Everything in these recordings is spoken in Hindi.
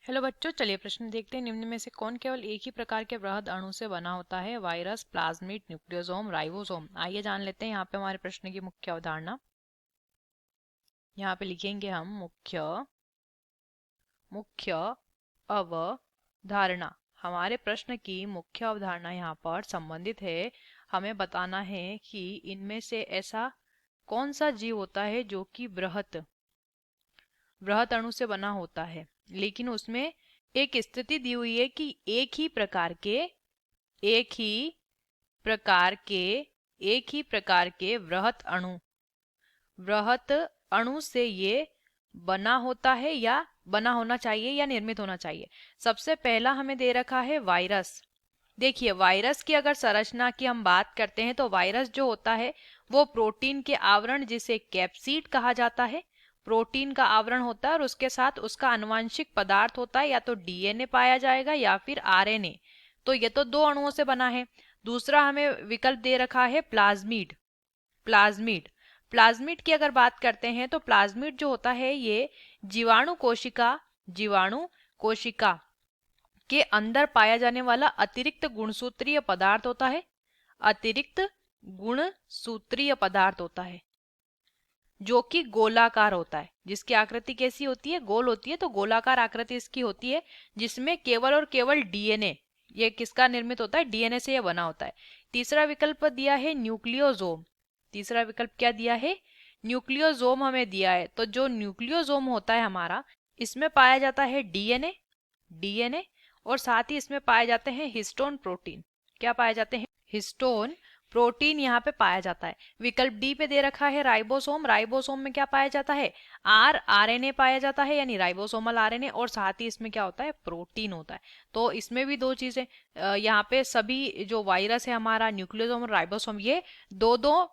हेलो बच्चों, चलिए प्रश्न देखते हैं। निम्न में से कौन केवल एक ही प्रकार के वृहद अणु से बना होता है? Virus, plasmid, nucleosome, ribosome. आइए जान लेते हैं यहाँ पे हमारे प्रश्न की मुख्य अवधारणा। यहाँ पे लिखेंगे हम मुख्य मुख्य अवधारणा। हमारे प्रश्न की मुख्य अवधारणा यहाँ पर संबंधित है। हमें बताना है कि इनमें से ऐसा कौन सा जीव होता है जो कि वृहद वृहद अणु से बना होता है, लेकिन उसमें एक स्थिति दी हुई है कि एक ही प्रकार के वृहद अणु से ये बना होता है या बना होना चाहिए या निर्मित होना चाहिए। सबसे पहला हमें दे रखा है वायरस। देखिए, वायरस की अगर संरचना की हम बात करते हैं तो वायरस जो होता है वो प्रोटीन के आवरण, जिसे कैप्सिड कहा जाता है, प्रोटीन का आवरण होता है और उसके साथ उसका आनुवंशिक पदार्थ होता है, या तो डीएनए पाया जाएगा या फिर आरएनए। तो ये तो दो अणुओं से बना है। दूसरा हमें विकल्प दे रखा है प्लाज्मिड। प्लाज्मिड प्लाज्मिड की अगर बात करते हैं तो प्लाज्मिड जो होता है ये जीवाणु कोशिका के अंदर पाया जाने वाला अतिरिक्त गुणसूत्रीय पदार्थ होता है। अतिरिक्त गुणसूत्रीय पदार्थ होता है जो कि गोलाकार होता है। जिसकी आकृति कैसी होती है? गोल होती है। तो गोलाकार आकृति इसकी होती है, जिसमें केवल और केवल डीएनए, ये किसका निर्मित होता है? डीएनए से ये बना होता है। तीसरा विकल्प दिया है न्यूक्लियोसोम। तीसरा विकल्प क्या दिया है? न्यूक्लियोसोम हमें दिया है। तो जो न्यूक्लियोसोम होता है हमारा, इसमें पाया जाता है डीएनए डीएनए और साथ ही इसमें पाए जाते हैं हिस्टोन प्रोटीन। क्या पाए जाते हैं? हिस्टोन प्रोटीन यहाँ पे पाया जाता है। विकल्प डी पे दे रखा है राइबोसोम। राइबोसोम में क्या पाया जाता है? आरएनए पाया जाता है, यानी राइबोसोमल आरएनए, और साथ ही इसमें क्या होता है? प्रोटीन होता है। तो इसमें भी दो चीजें, यहाँ पे सभी जो वायरस है हमारा, न्यूक्लियोसोम और राइबोसोम, ये दो दो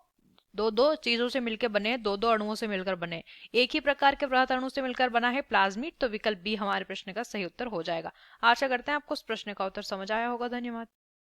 दो दो चीजों से मिलकर बने, दो दो अणुओं से मिलकर बने। एक ही प्रकार के वृहद अणु से मिलकर बना है प्लाज्मिड। तो विकल्प बी हमारे प्रश्न का सही उत्तर हो जाएगा। आशा करते हैं आपको इस प्रश्न का उत्तर समझ आया होगा। धन्यवाद।